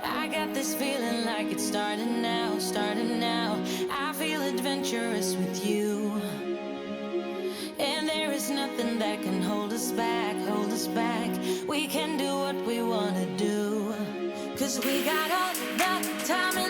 I got this feeling like it's starting now, starting now. I feel adventurous with you. And there is nothing that can hold us back, hold us back. We can do what we wanna do. 'Cause we got all the time